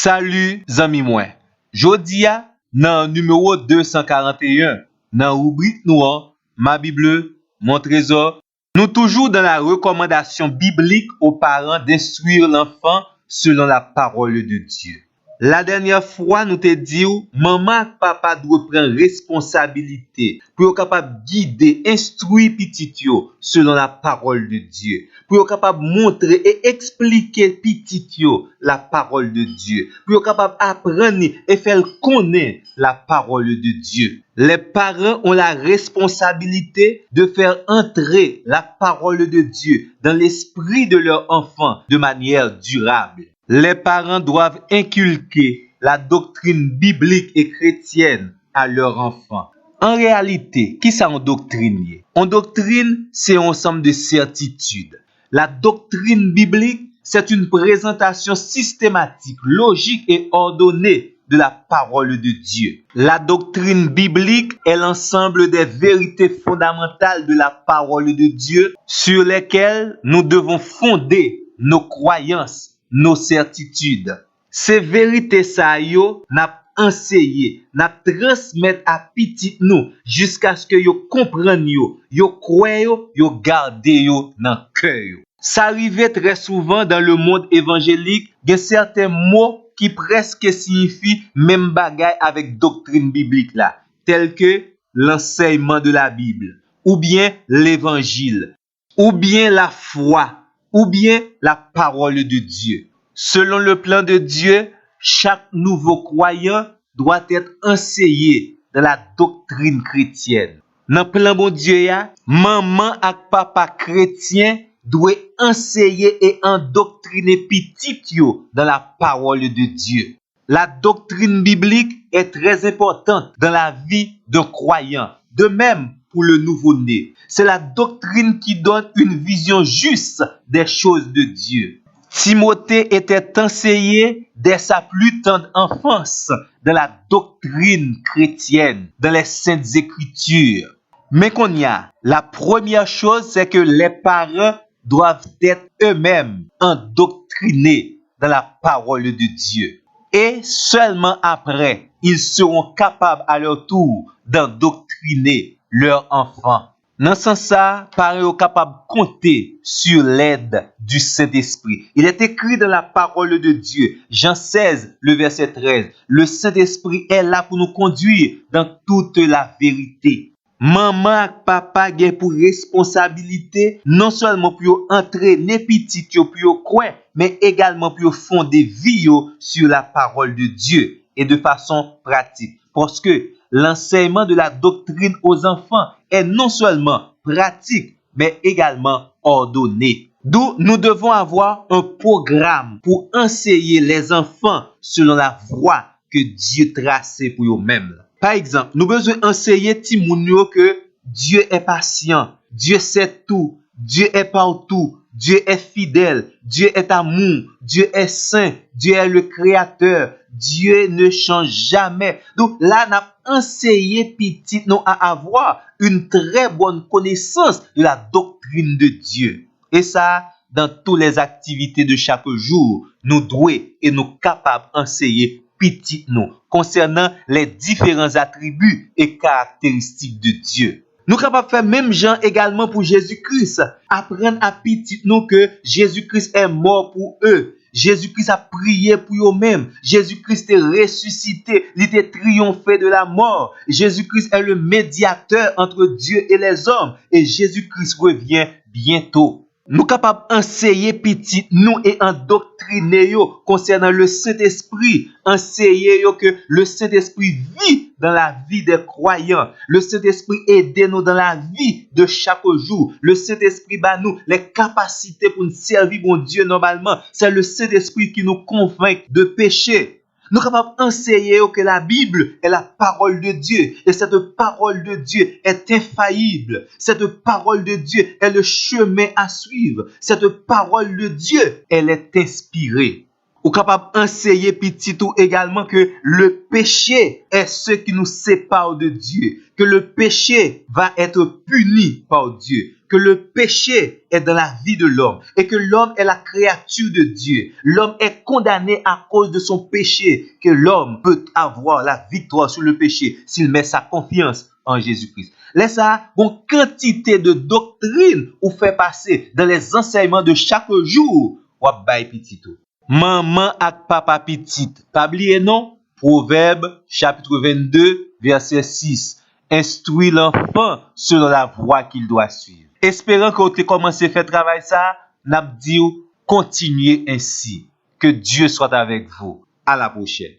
Salut zami mwen, jodi a nan numéro 241, nan rubrique nou an, ma Bible, mon trésor, nous toujours dans la recommandation biblique aux parents d'instruire l'enfant selon la parole de Dieu. La dernière fois, nous te dit, maman et papa doivent prendre responsabilité pour être capable de guider, instruire petit yo selon la parole de Dieu. Pour être capable de montrer et expliquer petit yo la parole de Dieu. Pour être capable d'apprendre et faire connaître la parole de Dieu. Les parents ont la responsabilité de faire entrer la parole de Dieu dans l'esprit de leur enfant de manière durable. Les parents doivent inculquer la doctrine biblique et chrétienne à leurs enfants. En réalité, qui ça en doctrine? En doctrine, c'est un ensemble de certitudes. La doctrine biblique, c'est une présentation systématique, logique et ordonnée de la parole de Dieu. La doctrine biblique est l'ensemble des vérités fondamentales de la parole de Dieu sur lesquelles nous devons fonder nos croyances, nos certitudes. Ces vérités ça yo n'a enseigné, n'a transmettre à petit nous jusqu'à ce que yo comprenne yo croient yo garde yo dans cœur. Ça arrive très souvent dans le monde évangélique, il y a certains mots qui presque signifient même bagaille avec doctrine biblique là, tels que l'enseignement de la Bible, ou bien l'évangile, ou bien la foi, ou bien la parole de Dieu. Selon le plan de Dieu, chaque nouveau croyant doit être enseigné dans la doctrine chrétienne. Dans le plan bon Dieu, maman et papa chrétien doivent enseigner et endoctriner petit yo dans la parole de Dieu. La doctrine biblique est très importante dans la vie d'un croyant. De même pour le nouveau-né. C'est la doctrine qui donne une vision juste des choses de Dieu. Timothée était enseigné dès sa plus tendre enfance dans la doctrine chrétienne, dans les saintes écritures. Mais qu'on y a, la première chose, c'est que les parents doivent être eux-mêmes endoctrinés dans la parole de Dieu. Et seulement après, ils seront capables à leur tour d'endoctriner leurs enfants. Dans ce sens, parents sont capables de compter sur l'aide du Saint-Esprit. Il est écrit dans la parole de Dieu, Jean 16, le verset 13, le Saint-Esprit est là pour nous conduire dans toute la vérité. Maman et papa ont pour responsabilité non seulement pour entraîner petit yo pour croire, mais également pour fonder vie sur la parole de Dieu et de façon pratique. Parce que l'enseignement de la doctrine aux enfants est non seulement pratique, mais également ordonné. D'où nous devons avoir un programme pour enseigner les enfants selon la voie que Dieu tracée pour eux-mêmes. Par exemple, nous devons enseigner Timounio que Dieu est patient, Dieu sait tout, Dieu est partout, Dieu est fidèle, Dieu est amour, Dieu est saint, Dieu est le créateur, Dieu ne change jamais. Donc là, on a enseigné petit nous à avoir une très bonne connaissance de la doctrine de Dieu. Et ça, dans toutes les activités de chaque jour, nous devons et nous capables d'enseigner petit nous concernant les différents attributs et caractéristiques de Dieu. Nous sommes capables de faire même genre également pour Jésus-Christ. Apprendre à petit nous que Jésus-Christ est mort pour eux. Jésus-Christ a prié pour eux-mêmes. Jésus-Christ est ressuscité. Il était triomphé de la mort. Jésus-Christ est le médiateur entre Dieu et les hommes. Et Jésus-Christ revient bientôt. Nous sommes capables d'enseigner petit nous et endoctriner yo concernant le Saint-Esprit. Enseigner yo que le Saint-Esprit vit dans la vie des croyants. Le Saint-Esprit aide nous dans la vie de chaque jour. Le Saint-Esprit bat nous les capacités pour nous servir bon Dieu normalement. C'est le Saint-Esprit qui nous convainc de péché. Nous sommes capables d'enseigner que la Bible est la parole de Dieu. Et cette parole de Dieu est infaillible. Cette parole de Dieu est le chemin à suivre. Cette parole de Dieu, elle est inspirée. Ou capable d'enseigner petit tout également que le péché est ce qui nous sépare de Dieu, que le péché va être puni par Dieu, que le péché est dans la vie de l'homme et que l'homme est la créature de Dieu. L'homme est condamné à cause de son péché, que l'homme peut avoir la victoire sur le péché s'il met sa confiance en Jésus-Christ. Laisse ça, une quantité de doctrine ou fait passer dans les enseignements de chaque jour, ou bay petit tout. Maman ak papa petite. Pas oublier non? Proverbe chapitre 22 verset 6. Instruis l'enfant selon la voie qu'il doit suivre. Espérant que tu commencé à faire travail ça, n'a dit continuez ainsi. Que Dieu soit avec vous. À la prochaine.